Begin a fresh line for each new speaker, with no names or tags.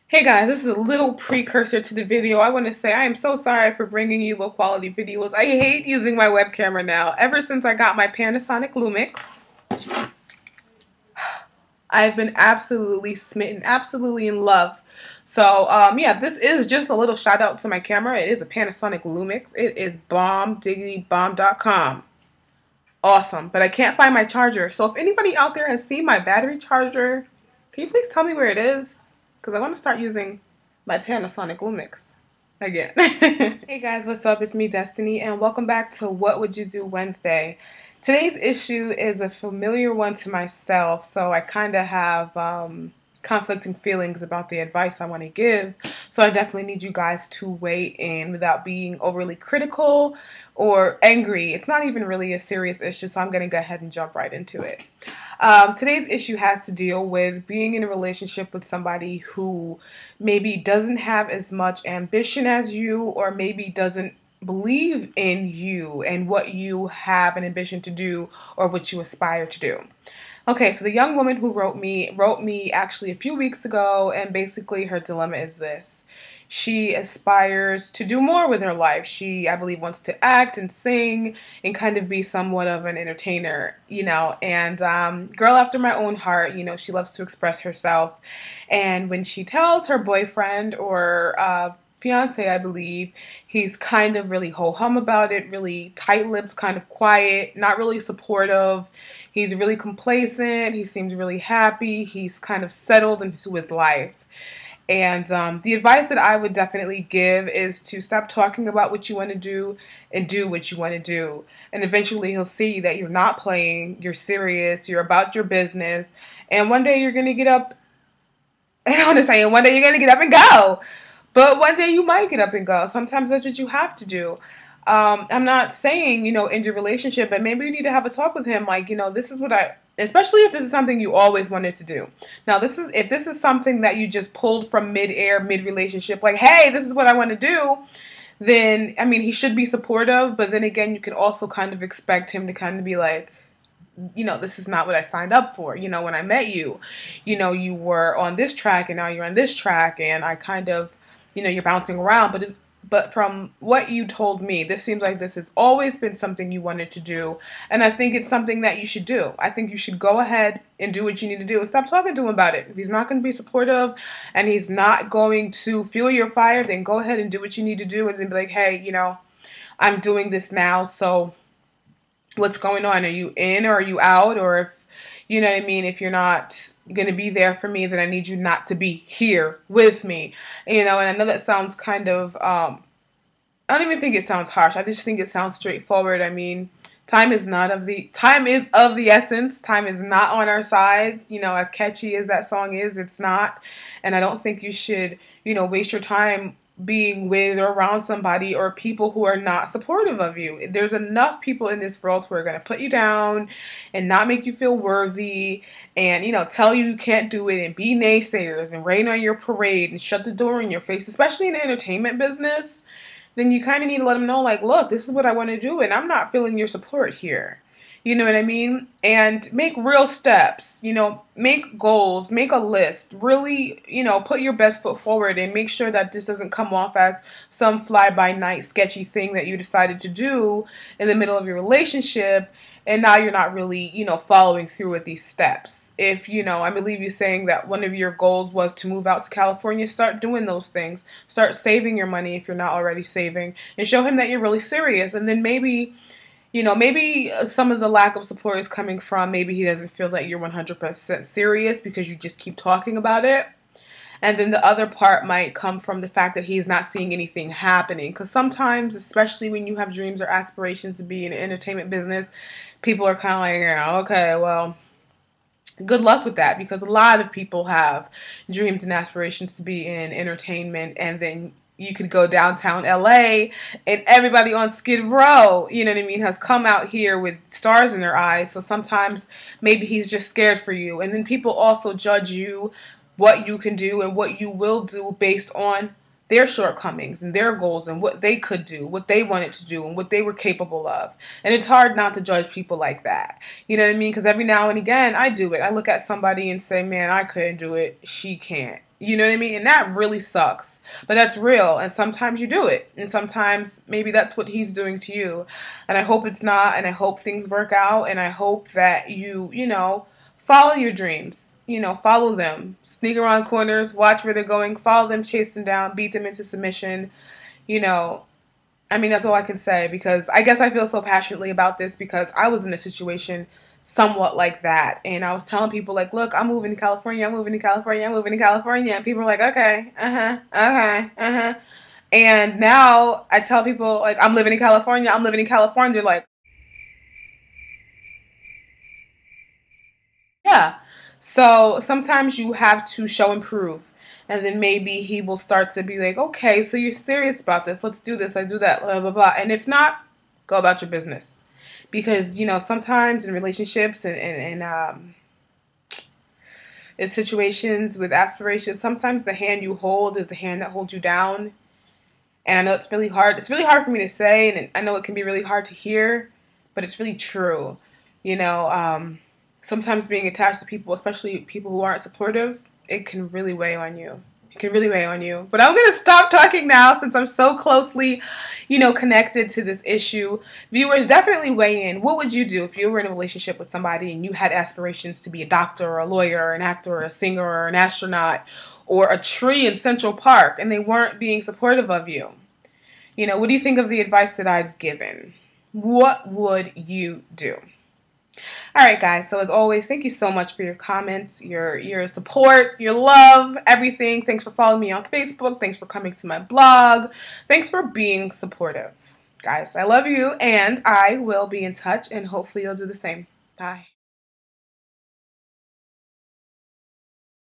Hey guys, this is a little precursor to the video. I want to say I am so sorry for bringing you low quality videos. I hate using my web camera now. Ever since I got my Panasonic Lumix, I've been absolutely smitten, absolutely in love. So yeah, this is just a little shout out to my camera. It is a Panasonic Lumix. It is bomb.com. Awesome, but I can't find my charger. So if anybody out there has seen my battery charger, can you please tell me where it is? Because I want to start using my Panasonic Lumix again. Hey guys, what's up? It's me, Destiny, and welcome back to What Would You Do Wednesday. Today's issue is a familiar one to myself, so I kind of have conflicting feelings about the advice I want to give. So I definitely need you guys to weigh in without being overly critical or angry. It's not even really a serious issue, so I'm going to go ahead and jump right into it. Today's issue has to deal with being in a relationship with somebody who maybe doesn't have as much ambition as you, or maybe doesn't believe in you and what you have an ambition to do or what you aspire to do. Okay, so the young woman who wrote me actually a few weeks ago, and basically her dilemma is this. She aspires to do more with her life. She, I believe, wants to act and sing and kind of be somewhat of an entertainer, and girl after my own heart, she loves to express herself. And when she tells her boyfriend or fiance, I believe, he's kind of really ho-hum about it, really tight-lipped, kind of quiet, not really supportive. He's really complacent. He seems really happy. He's kind of settled into his life. And the advice that I would definitely give is to stop talking about what you want to do and do what you want to do. And eventually he'll see that you're not playing, you're serious, you're about your business. And one day you're going to get up, and I want to say, one day you're going to get up and go. But one day you might get up and go. Sometimes that's what you have to do. I'm not saying, end your relationship, but maybe you need to have a talk with him. Like, this is what especially if this is something you always wanted to do. Now, if this is something that you just pulled from mid-air, mid-relationship, like, hey, this is what I want to do, then, I mean, he should be supportive. But then again, you can also kind of expect him to kind of be like, this is not what I signed up for. When I met you, you were on this track and now you're on this track, and I kind of, you're bouncing around, but from what you told me, this seems like this has always been something you wanted to do, and I think it's something that you should do. I think you should go ahead and do what you need to do and stop talking to him about it. If he's not going to be supportive and he's not going to fuel your fire, then go ahead and do what you need to do, and then be like, hey, I'm doing this now, so what's going on? Are you in or are you out? Or if, you know what I mean, if you're not going to be there for me, then I need you not to be here with me. And I know that sounds kind of, I don't even think it sounds harsh. I just think it sounds straightforward. I mean, time is of the essence. Time is not on our side. As catchy as that song is, it's not. And I don't think you should, waste your time being with or around somebody or people who are not supportive of you. There's enough people in this world who are going to put you down and not make you feel worthy and, tell you can't do it and be naysayers and rain on your parade and shut the door in your face, especially in the entertainment business. Then you kind of need to let them know, like, look, this is what I want to do and I'm not feeling your support here. You know what I mean? And make real steps, make goals, make a list, really, put your best foot forward and make sure that this doesn't come off as some fly-by-night sketchy thing that you decided to do in the middle of your relationship and now you're not really, following through with these steps. If, I believe you saying that one of your goals was to move out to California, start doing those things. Start saving your money if you're not already saving and show him that you're really serious. And then maybe some of the lack of support is coming from maybe he doesn't feel that you're 100% serious because you just keep talking about it. And then the other part might come from the fact that he's not seeing anything happening. Because sometimes, especially when you have dreams or aspirations to be in the entertainment business, people are kind of like, okay, well, good luck with that. Because a lot of people have dreams and aspirations to be in entertainment, and then you could go downtown LA and everybody on Skid Row, has come out here with stars in their eyes. So sometimes maybe he's just scared for you. And then people also judge you, what you can do and what you will do based on their shortcomings and their goals and what they could do, what they wanted to do, and what they were capable of. And it's hard not to judge people like that. You know what I mean? Because every now and again, I do it. I look at somebody and say, man, I couldn't do it. She can't. You know what I mean? And that really sucks. But that's real. And sometimes you do it. And sometimes maybe that's what he's doing to you. And I hope it's not. And I hope things work out. And I hope that you know, follow your dreams. You know, follow them. Sneak around corners. Watch where they're going. Follow them. Chase them down. Beat them into submission. You know, I mean, that's all I can say. Because I guess I feel so passionately about this because I was in a situation somewhat like that. And I was telling people, like, look, I'm moving to California, I'm moving to California, I'm moving to California. And people were like, okay, okay. And now I tell people, like, I'm living in California, I'm living in California. They're like, yeah. So sometimes you have to show and prove. And then maybe he will start to be like, okay, so you're serious about this. Let's do this. I do that, blah, blah, blah. And if not, go about your business. Because, you know, sometimes in relationships and in situations with aspirations, sometimes the hand you hold is the hand that holds you down. And I know it's really hard. It's really hard for me to say, and I know it can be really hard to hear, but it's really true. You know, sometimes being attached to people, especially people who aren't supportive, it can really weigh on you. It can really weigh on you. But I'm going to stop talking now since I'm so closely, you know, connected to this issue. Viewers, definitely weigh in. What would you do if you were in a relationship with somebody and you had aspirations to be a doctor or a lawyer or an actor or a singer or an astronaut or a tree in Central Park and they weren't being supportive of you? You know, what do you think of the advice that I've given? What would you do? All right, guys. So as always, thank you so much for your comments, your support, your love, everything. Thanks for following me on Facebook. Thanks for coming to my blog. Thanks for being supportive. Guys, I love you, and I will be in touch, and hopefully you'll do the same. Bye.